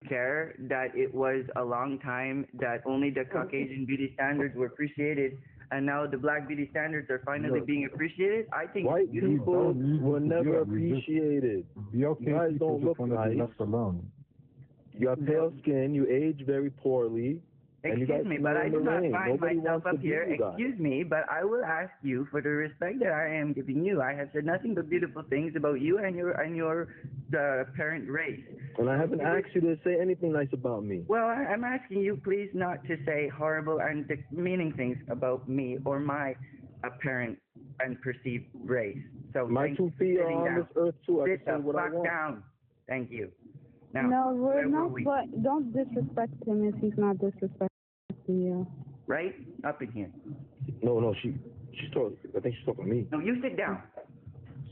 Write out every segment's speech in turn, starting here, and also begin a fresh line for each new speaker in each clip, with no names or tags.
care that it was a long time that only the Caucasian beauty standards were appreciated, and now the black beauty standards are finally being appreciated. I think
white people were never appreciated. You guys don't look nice.
Left alone.
You have pale skin. You age very poorly.
Excuse me, but I do not find myself up here. Excuse me, but I will ask you for the respect that I am giving you. I have said nothing but beautiful things about you and your parent race.
And I haven't asked you to say anything nice about me.
Well, I'm asking you please not to say horrible and demeaning things about me or my apparent and perceived race. So
my 2 feet are on this earth too. I
can
say what I want.
Down. Thank you. Now,
no, we're not. But don't disrespect him if he's not disrespecting you.
Right up in here.
No, she's talking. I think she's talking to me.
No, you sit down.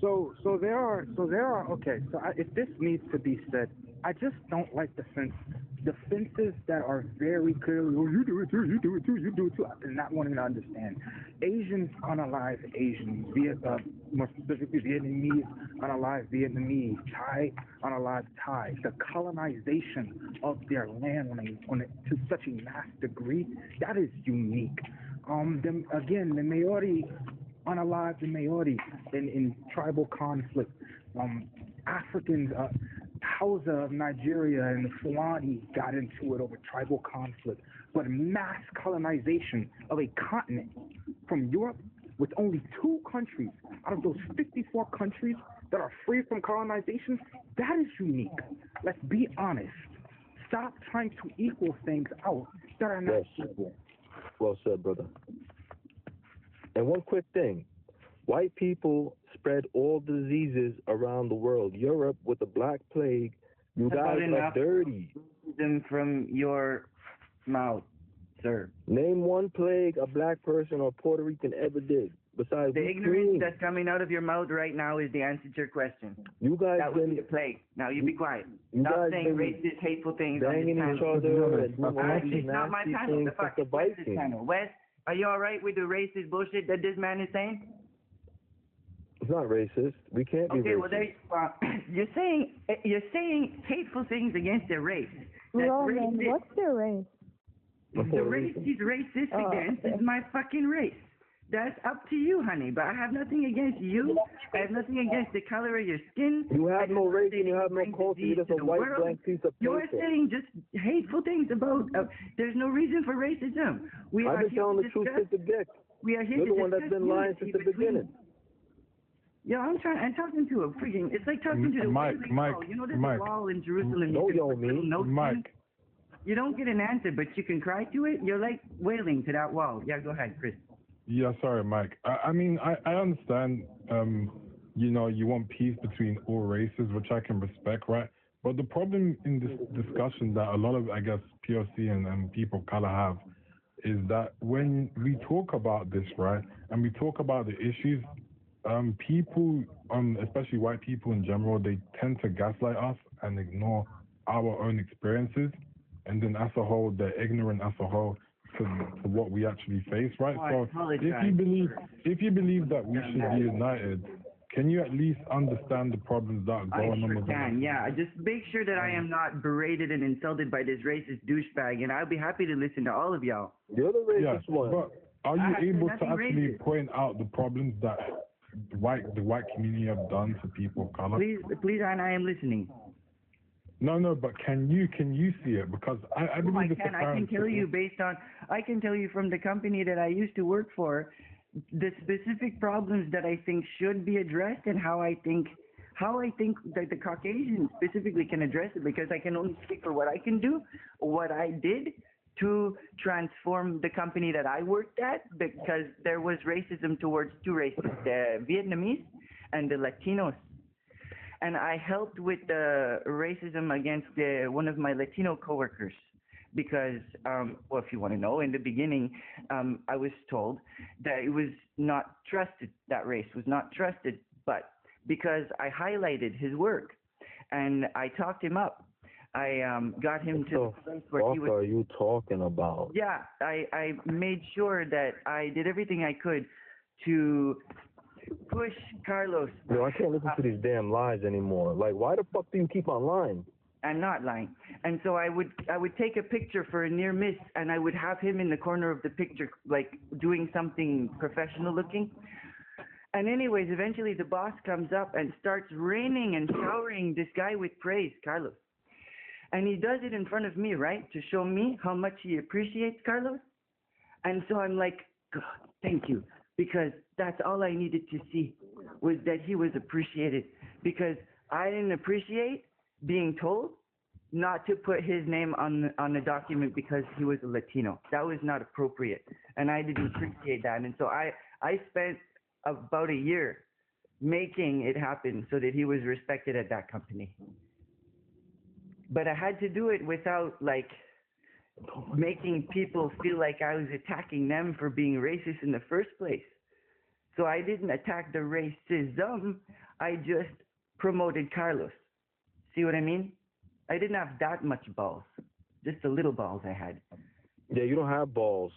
So there are. Okay, so if this needs to be said, I just don't like the fences that are very clearly, oh, you do it too, you do it too, you do it too, and not wanting to understand. Asians unalive Asians, more specifically Vietnamese unalive Vietnamese, Thai unalive Thai. The colonization of their land to such a mass degree, that is unique. The Maori unalive the Maori in tribal conflict. Africans, Hausa of Nigeria and the Fulani got into it over tribal conflict. But mass colonization of a continent from Europe with only 2 countries out of those 54 countries that are free from colonization, that is unique. Let's be honest. Stop trying to equal things out that are not equal.
Well said, brother. And one quick thing. White people spread all diseases around the world. Europe with the Black Plague, you guys are dirty.
Them from your mouth, sir.
Name one plague a black person or Puerto Rican ever did. Besides
the ignorance that's coming out of your mouth right now is the answer to your question.
You guys
that would be a plague. Now you be quiet. Stop saying racist, hateful things on this
panel.
It's not my panel. The fuck is Wes's panel. Wes, are you all right with the racist bullshit that this man is saying?
It's not racist. We can't be racist.
Okay, well, you're saying hateful things against their race.
Roman, what's their race?
The race he's racist against is my fucking race. That's up to you, honey. But I have nothing against you. I have nothing against the color of your skin.
You have no race and you have no culture. You're just a white blank piece of paper.
You're saying just hateful things about. There's no reason for racism.
I've been telling the truth since the get.
We are here
You're
to
the one that's been lying since the beginning.
Yeah, I'm talking to a freaking. It's like talking to the
Mike.
You know, there's a wall in Jerusalem.
Mike.
You don't get an answer, but you can cry to it. You're like wailing to that wall. Yeah, go ahead, Chris.
Yeah, sorry, Mike. I mean, I understand. You know, you want peace between all races, which I can respect, right? But the problem in this discussion that a lot of, I guess, POC and people of color have is that when we talk about this, right, and we talk about the issues. People, especially white people in general, they tend to gaslight us and ignore our own experiences, and then as a whole, they're ignorant as a whole to what we actually face, right? So if you believe that we should be united, can you at least understand the problems that are going on with
us? Yeah. Just make sure that I am not berated and insulted by this racist douchebag, and I'll be happy to listen to all of y'all.
You're the racist one.
But are you able to actually point out the problems that the white community have done to people of color?
Please, and I am listening.
No, but can you see it? Because I believe
I can tell you from the company that I used to work for, the specific problems that I think should be addressed and how I think that the Caucasians specifically can address it, because I can only speak for what I can do, what I did to transform the company that I worked at, because there was racism towards 2 races, the Vietnamese and the Latinos. And I helped with the racism against one of my Latino coworkers because, well, if you want to know, in the beginning, I was told that it was not trusted, that race was not trusted, but because I highlighted his work and I talked him up, I got him to the place where he was.
What are you talking about?
Yeah, I made sure that I did everything I could to push Carlos.
No, I can't listen to these damn lies anymore. Like, why the fuck do you keep on lying?
I'm not lying. And so I would take a picture for a near miss, and I would have him in the corner of the picture, like doing something professional looking. And anyways, eventually the boss comes up and starts raining and showering this guy with praise, Carlos. And he does it in front of me, right, to show me how much he appreciates Carlos. And so I'm like, God, thank you, because that's all I needed to see, was that he was appreciated, because I didn't appreciate being told not to put his name on the document because he was a Latino. That was not appropriate, and I didn't appreciate that. And so I spent about a year making it happen so that he was respected at that company. But I had to do it without like making people feel like I was attacking them for being racist in the first place. So I didn't attack the racism, I just promoted Carlos. See what I mean? I didn't have that much balls, just the little balls I had.
Yeah, you don't have balls.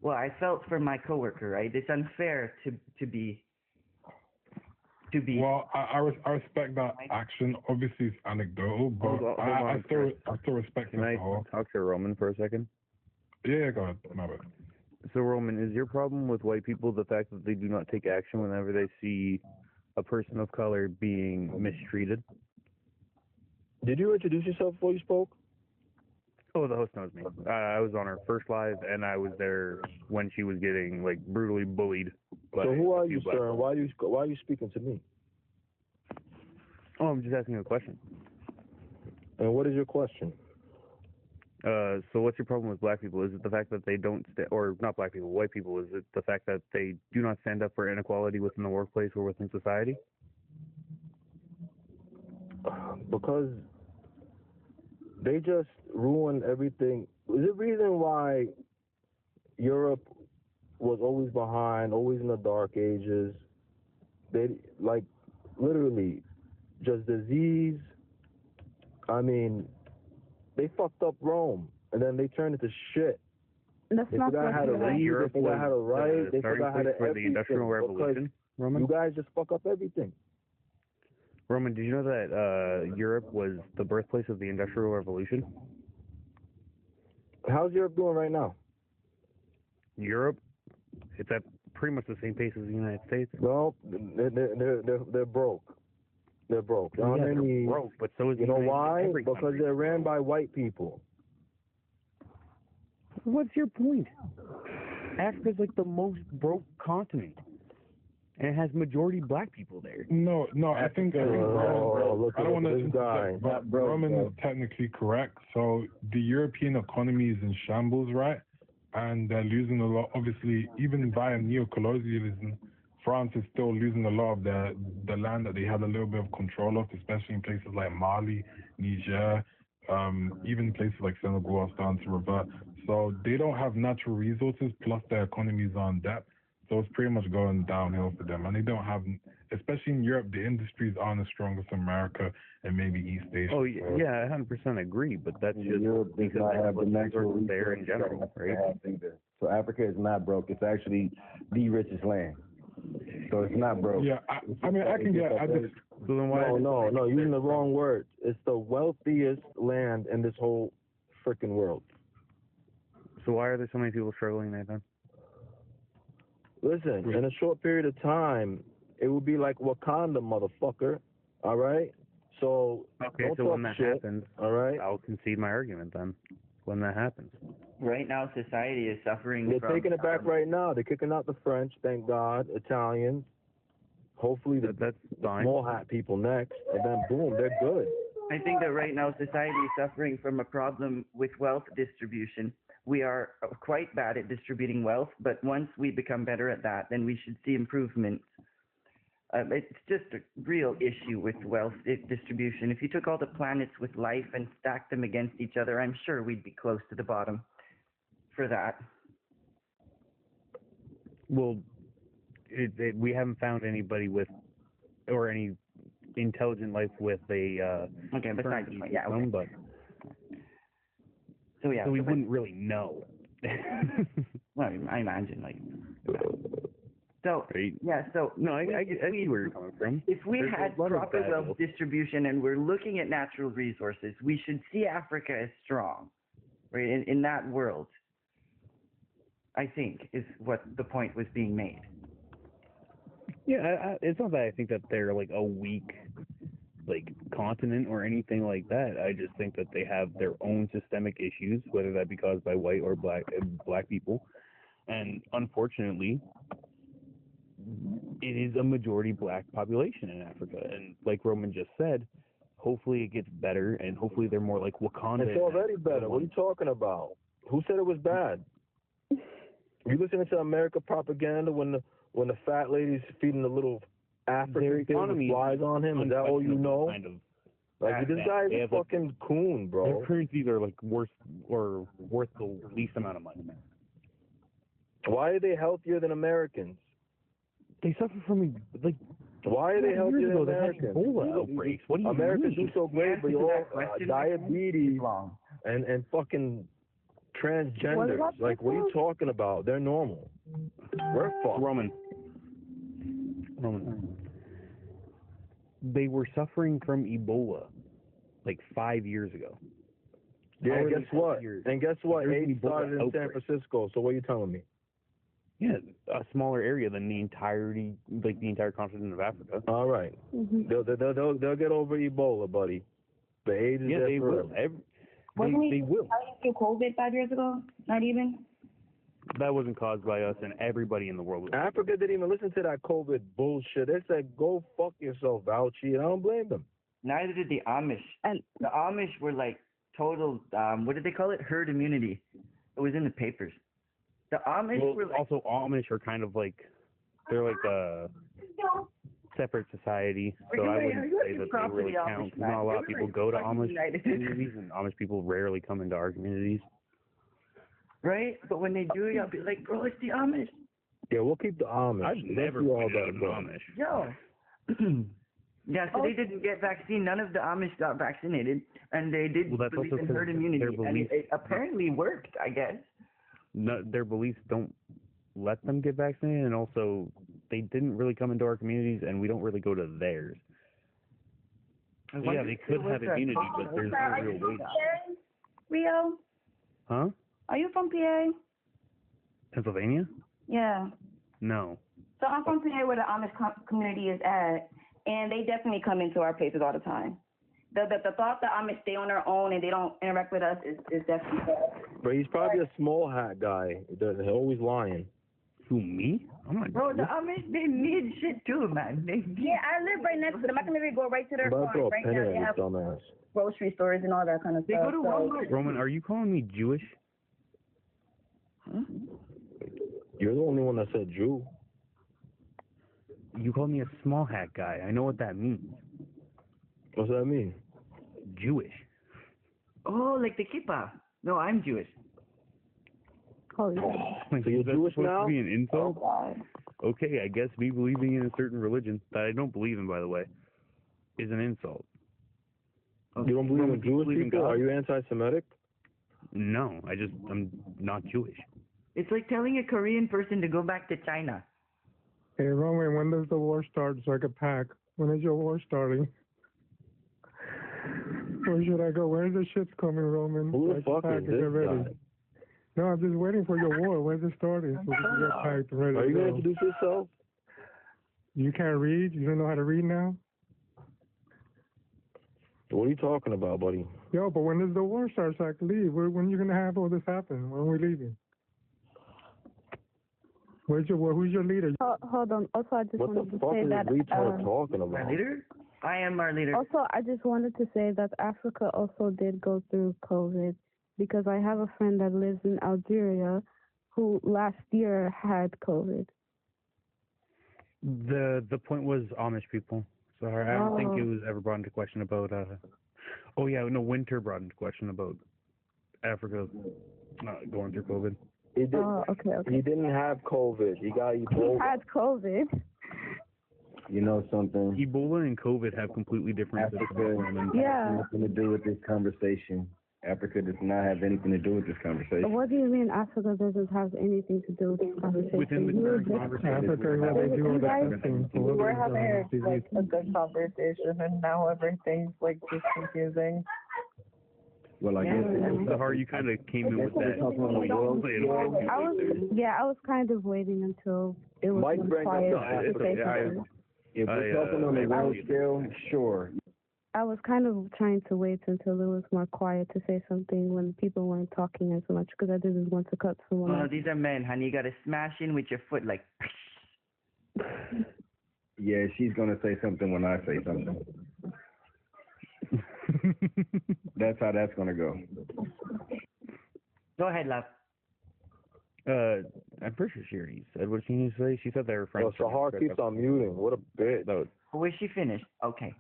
Well, I felt for my coworker, right? It's unfair to be.
Well, I respect that action. Obviously, it's anecdotal, but
Hold on,
I still respect
Can
it
I
for.
talk to Roman for a second?
Yeah, go ahead. My bad.
So, Roman, is your problem with white people the fact that they do not take action whenever they see a person of color being mistreated?
Did you introduce yourself before you spoke?
Oh, the host knows me. I was on her first live, and I was there when she was getting like brutally bullied.
So who are you, sir, and why are you speaking to me?
Oh, I'm just asking you a question.
And what is your question?
So what's your problem with black people? Is it the fact that they don't, or not black people, white people? Is it the fact that they do not stand up for inequality within the workplace or within society?
Because they just ruin everything. Is the reason why Europe was always behind, always in the dark ages? They, like, literally, just disease. I mean, they fucked up Rome, and then they turned into shit.
That's
They
not
forgot how to
what
read,
Europe
they forgot how to
was
write, they
starting
forgot how
place
to
for the
everything.
Industrial Revolution, Roman?
You guys just fuck up everything.
Roman, did you know that Europe was the birthplace of the Industrial Revolution?
How's Europe doing right now?
Europe, it's at pretty much the same pace as the United States.
Well, they're broke. They're broke.
Yeah, they're
Many,
broke, but so is
you know why?
every
Because
country.
they're ran by white people.
What's your point? Africa's like the most broke continent, and it has majority black people there.
No, I think
look
I don't want
at
to
this guy.
but Roman is technically correct. So the European economy is in shambles, right? And they're losing a lot. Obviously, even via neo-colonialism, France is still losing a lot of the land that they had a little bit of control of, especially in places like Mali, Niger, even places like Senegal are starting to revert. So they don't have natural resources, plus their economy is on debt. So it's pretty much going downhill for them. And they don't have, especially in Europe, the industries aren't as strong as America and maybe East Asia.
Oh, yeah, I 100% agree, but that's just
Europe does
because
not
they
have the natural
resources there in
resources
general,
that
right?
Africa has either. So Africa is not broke. It's actually the richest land. So it's not broke.
Yeah, I mean, I can get.
So then why?
No, you're using the wrong word. It's the wealthiest land in this whole freaking world.
So why are there so many people struggling there then?
Listen, in a short period of time, it will be like Wakanda, motherfucker. All right? So,
Okay,
don't
so
talk
when that
shit,
happens,
all right?
I'll concede my argument then. When that happens.
Right now, society is suffering
They're
from...
taking it back right now. They're kicking out the French, thank God, Italians. Hopefully,
That's fine.
small hat people next, and then boom, they're good.
I think that right now society is suffering from a problem with wealth distribution. We are quite bad at distributing wealth, but once we become better at that, then we should see improvements. It's just a real issue with wealth distribution. If you took all the planets with life and stacked them against each other, I'm sure we'd be close to the bottom for that.
Well, we haven't found anybody with, or any intelligent life with a
Okay, besides the point, yeah,
system,
okay.
but
So yeah,
so we wouldn't really know.
well, I imagine like So
Right.
yeah, so
No, I
if
see where you're coming from.
if we
There's a
had
lot of
proper
bad
wealth
wealth.
distribution and we're looking at natural resources, we should see Africa as strong, right? In that world, I think is what the point was being made.
Yeah, it's not that I think that they're like a weak continent or anything like that. I just think that they have their own systemic issues, whether that be caused by white or black people. And unfortunately, it is a majority black population in Africa. And like Roman just said, hopefully it gets better, and hopefully they're more like Wakanda.
It's already better. What are you talking about? Who said it was bad? You listening to America propaganda when the fat lady's feeding the little African kid with flies on him? Is that all you know?
Kind of.
Like, this guy is a fucking coon, bro.
Their currencies are like worth the least amount of money.
Why are they healthier than Americans?
They suffer from like.
Why are they healthier than Americans?
Ebola outbreaks. What do you
Americans
mean?
do so great, but all diabetes and fucking transgenders. Like, what are you talking about? They're normal. We're fucked.
Roman. They were suffering from Ebola like 5 years ago.
Yeah, guess what? And guess what?
There's
AIDS
Ebola
started in San
outbreak.
Francisco. So what are you telling me?
Yeah, a smaller area than the entire continent of Africa.
All right. They'll get over Ebola, buddy. The AIDS is there
they
forever.
will. They will.
Through COVID 5 years ago? Not even?
That wasn't caused by us, and everybody in the world was.
Africa didn't even listen to that COVID bullshit. They said, go fuck yourself, Fauci, and I don't blame them.
Neither did the Amish. And the Amish were like total, what did they call it? Herd immunity. It was in the papers. The Amish were like,
also Amish are kind of like, they're like a separate society, so I wouldn't say that they really count. Not a lot of people go to Amish communities, and Amish people rarely come into our communities.
Right? But when they do, I'll be like, bro, it's the Amish.
Yeah, we'll keep the Amish.
I've never been an Amish.
Yo. Yeah, so they didn't get vaccine. None of the Amish got vaccinated, and they did believe in herd immunity, and it apparently worked, I guess.
No, their beliefs don't let them get vaccinated, and also they didn't really come into our communities, and we don't really go to theirs. Yeah, they could have immunity, but there's no real way.
Rio?
Huh?
Are you from PA?
Pennsylvania?
Yeah.
No.
So I'm from PA where the Amish community is at, and they definitely come into our places all the time. The thought that Amish stay on their own and they don't interact with us is definitely bad.
But he's probably a small hat guy. They're always lying.
Who, me? I'm not.
Bro, the Amish, they need shit too, man.
Yeah, I live right next to them. I can literally go right to their farm. Right now they have grocery stores and all that kind of stuff.
They go to Walmart.
Roman, are you calling me Jewish?
Huh?
You're the only one that said Jew.
You called me a small hat guy. I know what that means.
What's that mean?
Jewish.
Oh, like the kippah. No, I'm Jewish.
Oh,
Like,
so you're Jewish
supposed
now?
to be an insult? Okay, I guess me believing in a certain religion that I don't believe in, by the way, is an insult.
You don't believe in Jewish
believe in
people?
God?
Are you anti-Semitic?
No, I'm not Jewish.
It's like telling a Korean person to go back to China.
Hey, Roman, when does the war start so I can pack? When is your war starting? Where should I go? Where's the shit's coming, Roman?
Who
So
the
I can
fuck
pack
is
and
this
get ready.
guy?
No, I'm just waiting for your war. Where's it starting? So we can get packed and ready
Are you
to
going to
go.
introduce yourself?
You can't read? You don't know how to read now?
What are you talking about, buddy?
Yo, but when does the war start so I can leave? When are you going to have all this happen? When are we leaving? Who's your leader?
Hold on. Also, I just
What the
wanted to
fuck
say
is
that.
retard talking about?
My leader? I am our leader.
Also, I just wanted to say that Africa also did go through COVID because I have a friend that lives in Algeria who last year had COVID.
The point was Amish people. So I don't think it was ever brought into question about. Winter brought into question about Africa going through COVID.
He did,
okay.
He didn't have COVID. He got Ebola.
He had COVID.
You know something?
Ebola and COVID have completely different
Africa
symptoms.
Yeah.
has nothing to do with this conversation. Africa does not have anything to do with this conversation.
What do you mean Africa doesn't have anything to do with this conversation?
Within the
You
current
just-
conversation,
Africa is where they do all the
guys-
testing.
We were having like a good conversation, and now everything's like just confusing.
Well, I guess
Zahar, you kind of came in with that.
I was kind of waiting until it was
Mike brings
quiet
up
to say something.
if we're talking on the world scale, sure.
I was kind of trying to wait until it was more quiet to say something when people weren't talking as much because I didn't want to cut someone
No,
off.
these are men, honey. You gotta smash in with your foot like.
Yeah, she's gonna say something when I say something. That's how that's gonna go.
Go ahead, love.
I'm pretty sure she already said what she needed to say. She said they were friends.
Oh, Sahar keeps on muting. What a bitch.
No,
Was she finished? Okay.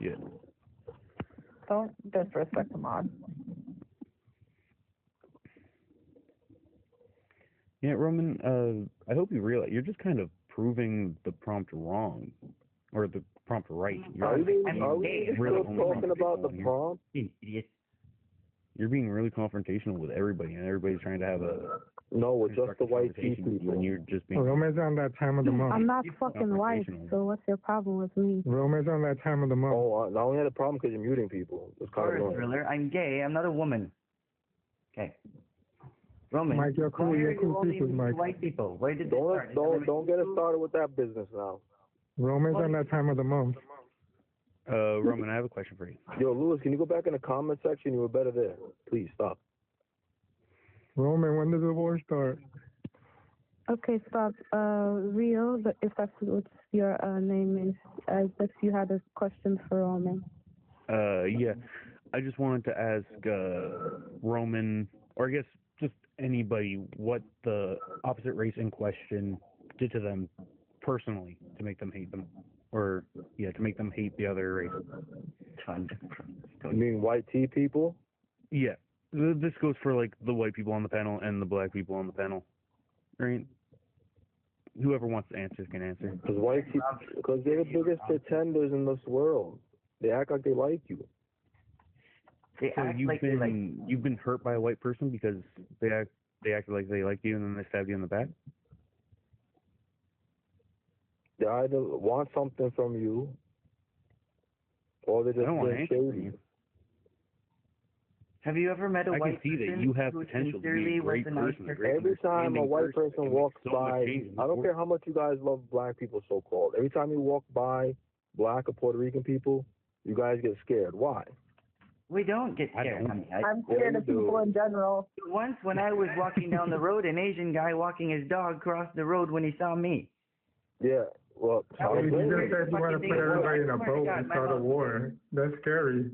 yeah.
Don't disrespect the mod.
Yeah, Roman, I hope you realize you're just kind of proving the prompt wrong. Or the prompt right.
Are we
gay.
really
still talking about the prompt?
Idiot.
You're being really confrontational with everybody, and everybody's trying to have a
No, with just the white
conversation,
people.
and you're just being.
Roma's on that time of the
I'm
month.
not fucking white, so what's your problem with me?
Roma's on that time of the month.
Oh, I only had a problem because you're muting people. It's kind
Sorry,
of annoying.
thriller. I'm gay. I'm not a woman. Okay. Roman.
Mike, you're cool.
why
You're
are you
cool
only
people,
with
Mike.
White people. Where did this start?
Don't get us started with that business now.
Roma's on that time of the month.
Roman, I have a question for you.
Yo, Lewis, can you go back in the comment section? You were better there. Please stop.
Roman, when does the war start?
Okay, stop. Rio, if that's what your name is, if you had a question for Roman.
Yeah. I just wanted to ask Roman, or I guess just anybody, what the opposite race in question did to them personally to make them hate them. Or, yeah, to make them hate the other race.
You mean white tea people?
Yeah. This goes for, like, the white people on the panel and the black people on the panel. Right? Whoever wants to answer can answer.
Because they're the biggest pretenders in this world. They act like they like you.
They
So
act
you've
like they like.
you've been hurt by a white person because they acted like they liked you and then they stabbed you in the back?
They either want something from you, or they're just
I don't want
being
anything from
shady.
you.
Have you ever met a
I
white
can see that
person
you have
who
potential to be
sincerely
a great
was a nice
person, a
person?
great
Every time a
understanding
white person
can make
walks
so much
by,
change in
I
this
don't care
world.
how much you guys love black people, so-called. Every time you walk by black or Puerto Rican people, you guys get scared. Why?
We don't get
I
scared.
don't.
honey.
I'm scared of people in general.
Once when I was walking down the road, an Asian guy walking his dog crossed the road when he saw me.
Yeah, well,
That was
You
the
just
weirdest
said you want to
fucking
put
thing.
everybody in a
Oh my
boat
God,
and
my
start a
mom-
war. That's scary.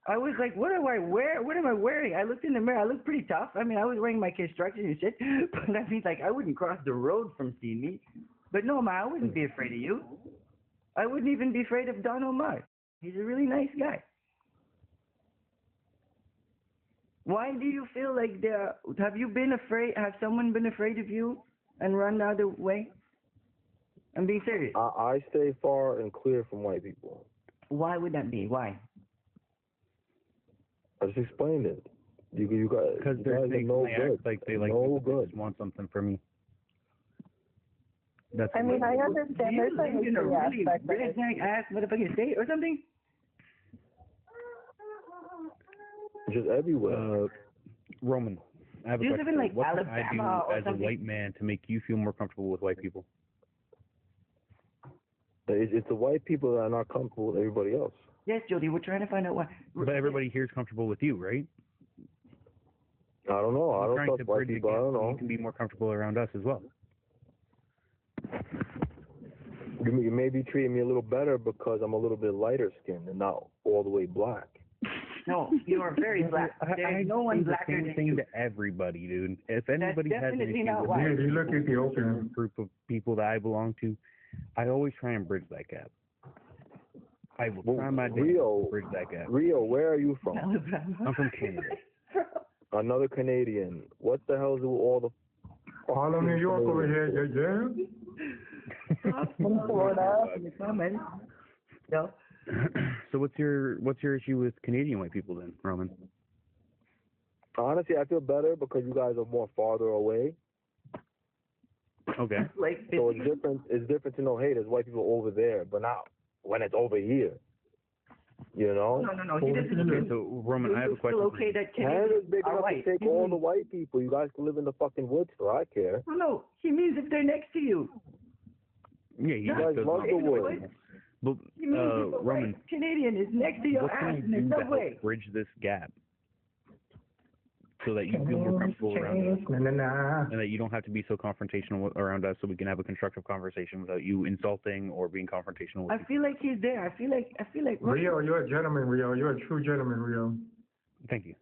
I was like, what do I wear? What am I wearing? I looked in the mirror. I looked pretty tough. I mean, I was wearing my construction and shit, but that means like I wouldn't cross the road from seeing me. But no, Ma, I wouldn't be afraid of you. I wouldn't even be afraid of Don Omar. He's a really nice guy. Why do you feel like have you been afraid? Have someone been afraid of you and run the other way? I'm being serious.
I stay far and clear from white people.
Why would that be? Why?
I just explained it. You guys,
Because
you
they're
guys are
fake,
no
and they
good.
act like they like
no
you, but they
good.
just want something from you. That's
I mean, I
Do
understand
you
there's like
live in a
three
really
aspects of it.
redneck ass motherfucking state or something?
It's just everywhere.
Roman, I have a
Do you
question.
live in,
for
like,
you. What can
Alabama
I
or
do as
something?
a white man to make you feel more comfortable with white people?
It's the white people that are not comfortable with everybody else.
Yes, Jody, we're trying to find out why.
But everybody here is comfortable with you, right?
I don't know. I
We're
don't
trying
trust
to
white
bridge the
people. I
gap
don't
so
know.
you can be more comfortable around us as well.
You may be treating me a little better because I'm a little bit lighter skinned and not all the way black.
No, you are very black. There's no one
say the
blacker
same
than
thing
you.
to everybody, dude. If anybody has an
definitely
issue
not
with
white.
Yeah, you look
a
Ethiopian.
group of people that I belong to, I always try and bridge that gap. I will
Well,
try my best
Rio-
to bridge that gap.
Rio, where are you from?
Alabama.
I'm from Canada.
Another Canadian. What the hell do all the
All of New York over here, yeah.
From Florida.
No.
So what's your issue with Canadian white people then, Roman?
Honestly, I feel better because you guys are more farther away.
Okay.
Like,
So it's different. It's different to know, hey, there's white people over there, but not when it's over here. You know?
No. He doesn't.
Okay, so Roman, I have a question.
Still
for
okay
you.
that
Canada's
Canadians
big
are
enough
white.
to take all the white people. You guys can live in the fucking woods, so I care.
No. He means if they're next to you.
Yeah, you
You guys
just
love the woods.
But
He means if a
Roman,
white Canadian is next to your
what can I
ass in
do
the
to
subway.
help bridge this gap so that you feel more comfortable around us, and that you don't have to be so confrontational around us, so we can have a constructive conversation without you insulting or being confrontational with
I feel like he's there. I feel like
Rio, you're a gentleman, Rio. You're a true gentleman, Rio.
Thank you.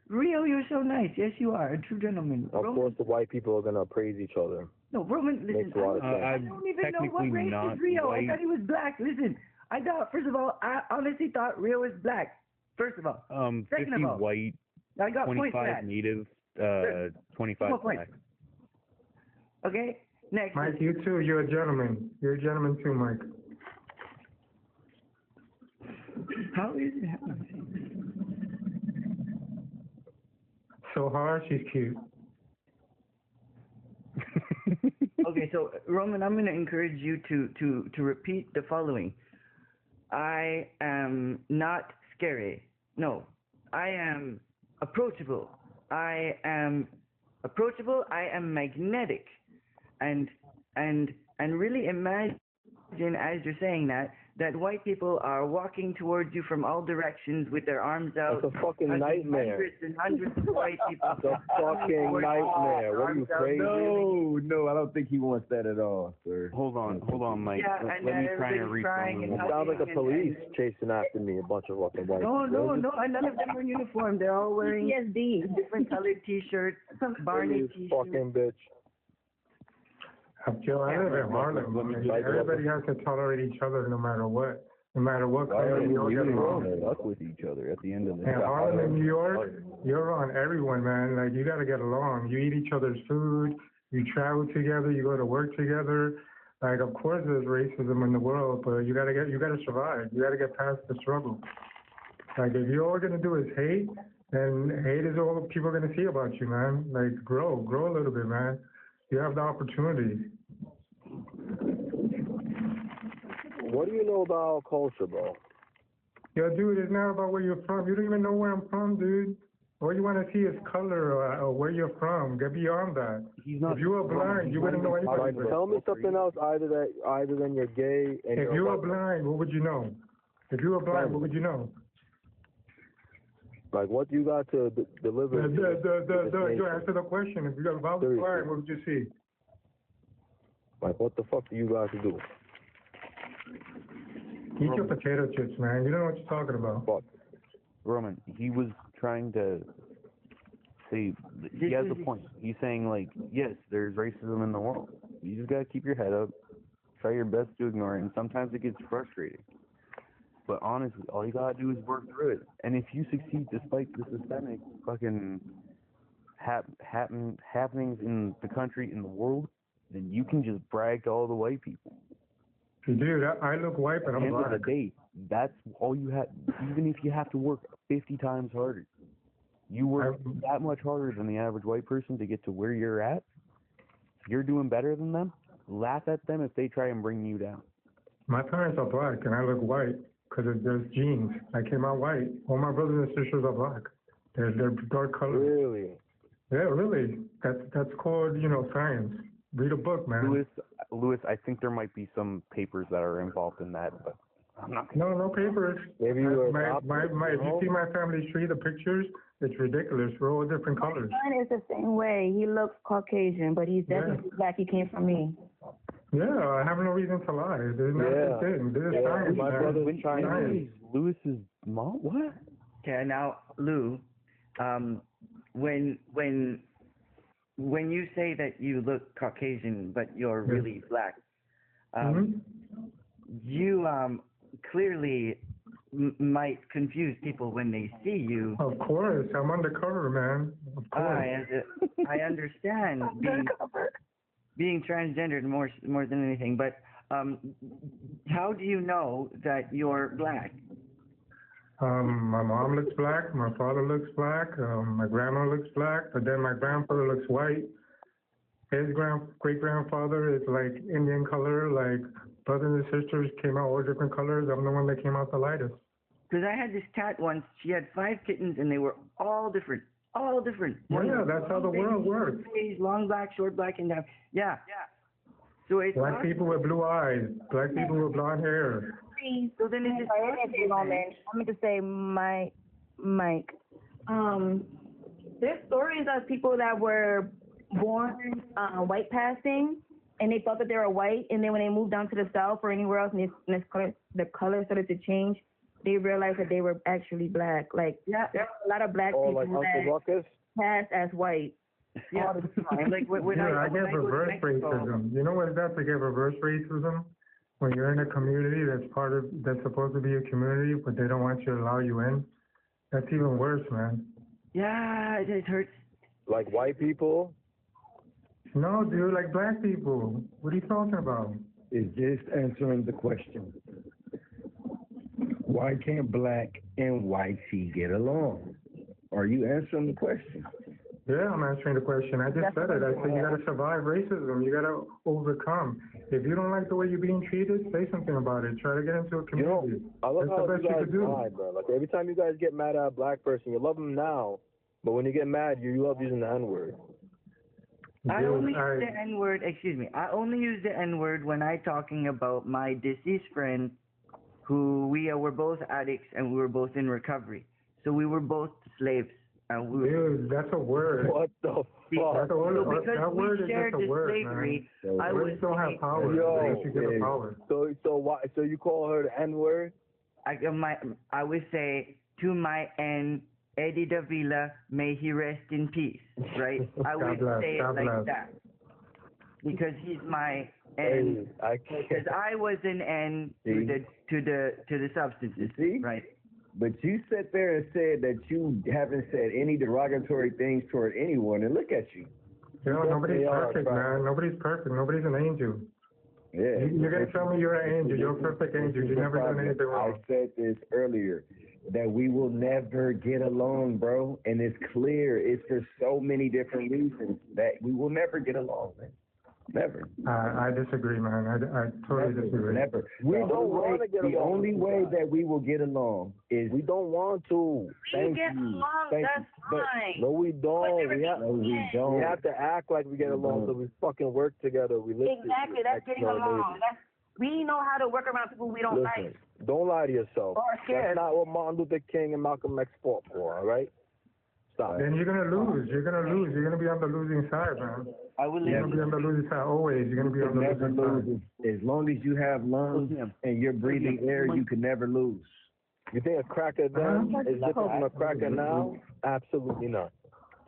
Rio, you're so nice. Yes, you are a true gentleman.
Of course, the white people are gonna praise each other.
No, Roman, listen.
Makes a lot of sense.
I don't even know what
technically
race
not
is Rio.
white.
I thought he was black. Listen, I thought, first of all, I honestly thought Rio was black. First of all.
50
Second of all,
white,
I got points for
25
that.
native, 25
More points.
black.
Okay? Next.
Mike, you too. You're a gentleman. You're a gentleman too, Mike.
How is it?
So hard, she's cute.
Okay, so Roman, I'm going to encourage you to repeat the following. I am not scary. No, I am approachable. I am approachable. I am magnetic, and really imagine as you're saying that white people are walking towards you from all directions with their arms out.
It's a fucking nightmare.
Hundreds and hundreds of white people.
It's a fucking nightmare. What are you, crazy?
No, I don't think he wants that at all, sir.
Hold on, Mike.
Yeah,
Let
and
me try and
everybody's crying and
It sounds like the police chasing after me, a bunch of fucking white
No,
people.
none of them are in uniform. They're all wearing
PTSD.
different colored T-shirts, Barney
Police
T-shirts.
fucking bitch.
Joe, I live in Harlem. Everybody has to tolerate each other no matter what. No matter what color you get along.
Stuck with each other at the end of the day.
In Harlem and New York, you're on everyone, man. Like, you gotta get along. You eat each other's food. You travel together. You go to work together. Like, of course, there's racism in the world, but you gotta survive. You gotta get past the struggle. Like, if you're all gonna do is hate, then hate is all people are gonna see about you, man. Like, grow a little bit, man. You have the opportunity.
What do you know about our culture, bro?
Yo, dude, it's not about where you're from. You don't even know where I'm from, dude. All you want to see is color or where you're from. Get beyond that.
He's not.
If you were blind, you wouldn't know
All right,
anything.
tell me something else other than you're gay and
If
you're
you were
white.
blind, what would you know? If you were blind, what would you know?
Like, what do you got to deliver?
You answer the question. If you were blind, what would you see?
Like, what the fuck do you got to do?
Eat your potato chips, man. You don't know what you're talking about.
Fuck.
Roman, he was trying to say, he has a point. He's saying, like, yes, there's racism in the world. You just gotta keep your head up, try your best to ignore it, and sometimes it gets frustrating. But honestly, all you gotta do is work through it. And if you succeed despite the systemic fucking happenings in the country, in the world, then you can just brag to all the white people.
Dude, I look white, but
At the
I'm
end of
black.
the day, that's all you have. Even if you have to work 50 times harder, you work that much harder than the average white person to get to where you're at. If you're doing better than them, laugh at them if they try and bring you down.
My parents are black, and I look white because there's genes. I came out white. All my brothers and sisters are black. They're dark color.
Really?
Yeah, really. That's called, science. Read a book, man.
Louis, I think there might be some papers that are involved in that, but I'm not.
No papers.
Maybe you were
if you see my family tree, the pictures, it's ridiculous. We're all different colors.
My son is the same way. He looks Caucasian, but he's definitely black. He came from me.
Yeah, I have no reason to lie. There's no such thing. This is science,
my
man.
brother's Chinese.
Louis's mom? What?
Okay, now Lou, when you say that you look Caucasian but you're really black, you clearly might confuse people when they see you.
Of course, I'm undercover, man. Of course.
I understand being transgendered more than anything, but how do you know that you're black?
My mom looks black, my father looks black, my grandma looks black, but then my grandfather looks white. His great grandfather is like Indian color, like brothers and sisters came out all different colors. I'm the one that came out the lightest.
Because I had this cat once. She had 5 kittens, and they were all different. All different.
Yeah, that's how the world works.
Long black, short black, and down. Yeah. So it's
black people with blue eyes, black people with blonde hair.
So then it's just
I'm going to say Mike. There's stories of people that were born white passing, and they thought that they were white, and then when they moved down to the south or anywhere else, and the color started to change, they realized that they were actually black. Like, there are a lot of black people that pass as white.
Yeah, like
I get reverse racism. You know what is that? To get reverse racism? When you're in a community that's supposed to be a community, but they don't want you to allow you in. That's even worse, man.
Yeah, it hurts.
Like white people?
No, dude, like black people. What are you talking about?
It's just answering the question. Why can't black and white tea get along? Are you answering the question?
Yeah, I'm answering the question. I just said it. I said you gotta survive racism. You gotta overcome. If you don't like the way you're being treated, say something about it. Try to get into a community.
I love
That's
how
the best
you
you
guys
could do.
lie, bro. Like every time you guys get mad at a black person, you love them now, but when you get mad, you love using the N-word.
I only use the N-word, I only use the N-word when I'm talking about my deceased friend who we were both addicts and we were both in recovery. So we were both slaves.
Dude, that's a word.
What the fuck?
That's a word.
So because
that word
we
is
shared
just a
the
word,
slavery,
man.
I
Words don't have power. They should give a power.
So you call her the N-word?
I would say to my N, Eddie Davila, may he rest in peace, right? I would say it like that. Because he's my N, because I was an N to the substances, right?
But you sat there and said that you haven't said any derogatory things toward anyone, and look at you.
You know, nobody's perfect, man. Nobody's perfect. Nobody's an angel.
Yeah.
You're going to tell me you're an angel. You're a perfect angel. You've never done anything wrong.
I said this earlier, that we will never get along, bro. And it's clear. It's for so many different reasons that we will never get along, man. Never.
I disagree, man. I totally disagree.
Never.
We don't want to get along.
The only way that we will get along is
we don't want to.
We get along. That's fine.
No, we don't. We have to act like we get along, so we fucking work together. We listen.
Exactly. That's getting along. We know how to work around people we don't like.
Don't lie to yourself.
Or scared.
That's not what Martin Luther King and Malcolm X fought for. All right. Stop.
Then you're gonna lose. You're gonna lose. You're gonna be on the losing side, man. You're gonna be on the losing side always. You're gonna be on the losing side.
As long as you have lungs and you're breathing air, you can never lose.
You think a cracker then is different from a cracker now? Absolutely not.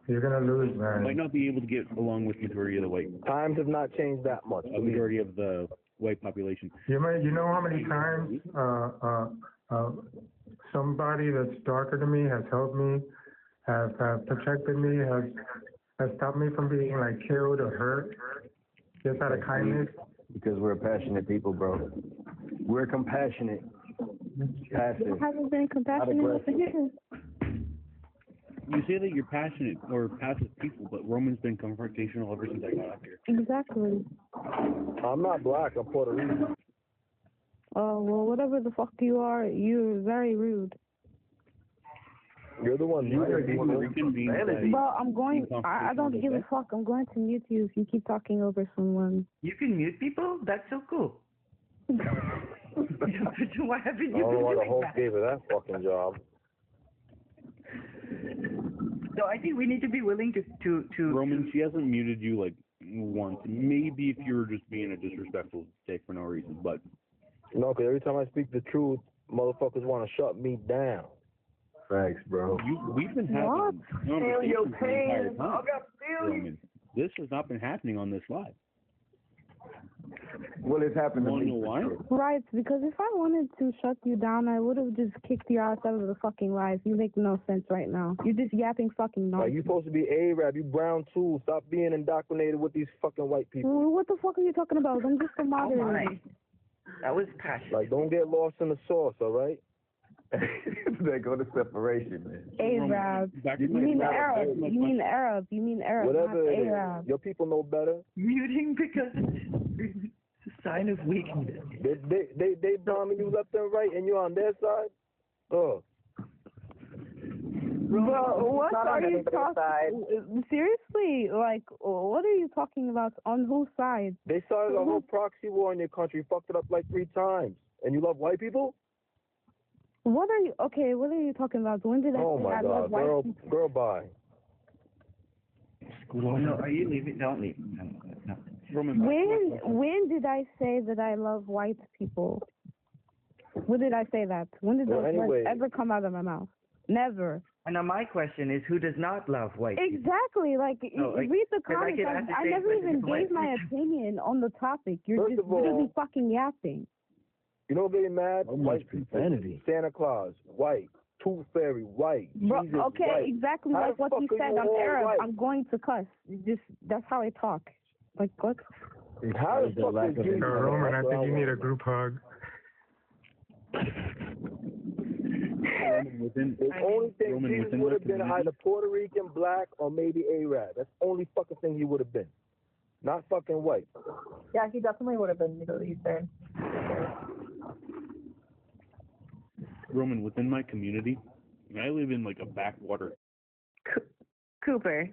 You're gonna lose, man.
You might not be able to get along with the majority of the white.
Times have not changed that much.
The majority of the white population.
You know how many times somebody that's darker than me has helped me, have protected me, has stopped me from being like killed or hurt, just out of kindness.
Because we're passionate people, bro. We're compassionate. Passive.
You haven't been compassionate over here.
You say that you're passionate or passive people, but Roman's been confrontational ever since I got up here.
Exactly.
I'm not black. I'm Puerto Rican.
Oh, well, whatever the fuck you are, you're very rude.
You're the one.
Well, I'm going. I don't give a fuck. I'm going to mute you if you keep talking over someone.
You can mute people? That's so cool. Why haven't you been
I don't know why the
doing
host
that?
gave her that fucking job.
So I think we need to be willing to
Roman, she hasn't muted you like once. Maybe if you were just being a disrespectful dick for no reason, but
no, because every time I speak the truth, motherfuckers want to shut me down.
Thanks, bro.
We've been having conversations the entire time. Roman, this has not been happening on this live.
Well, it's happened to me.
Why?
Right, because if I wanted to shut you down, I would have just kicked you out of the fucking life. You make no sense right now. You're just yapping fucking nonsense.
Like, you supposed to be Arab. You brown too. Stop being indoctrinated with these fucking white people.
Well, what the fuck are you talking about? I'm just a moderator.
That was passion.
Like, don't get lost in the sauce, all right?
They go to separation, man.
Arab.
Back
You
to my-
mean
back to
Arab.
my
You mean
question.
Arab. You mean Arab,
Whatever
not
it
Arab.
is, your people know better.
Muting because it's a sign of weakness.
They bombing you left and right, and you're on their side. Oh,
But what
not
are
on
you
anybody's
talking? Seriously, like, what are you talking about? On whose side?
they started a whole proxy war in your country, fucked it up like 3 times, and you love white people?
What are you? Okay, what are you talking about? When did I
Oh
say
my
I love
God,
white people?
girl, bye.
No, are you leaving? Don't leave. No.
Roman, back to my question.
When did I say that I love white people? When did I say that? When did
Well,
those
anyway.
words ever come out of my mouth? Never.
And now my question is, who does not love white people?
Exactly. Like,
No, like,
read the
'cause I
comments.
could ask the
I
same
never
question
even
to white
gave my
people.
opinion on the topic. You're
First
just
of all-
literally fucking yapping.
You know what made me mad?
So much
White people.
profanity.
Santa Claus, white. Tooth Fairy, white.
Bro,
Jesus,
okay,
white.
exactly
How
like
the
what you
fuck are
said.
you
I'm
all
Arab.
white?
I'm going to cuss. That's how I talk. Like, what?
How the
the
fuck
lack
is
of
Jesus?
Roman, I
That's what
think you need a
want.
group hug.
Roman, within,
The only thing
Roman,
Jesus
within
would
my
have been
community-
either Puerto Rican, black, or maybe Arab. That's the only fucking thing he would have been. Not fucking white.
Yeah, he definitely would have been Middle Eastern.
Roman, within my community, I live in like a backwater.
Cooper,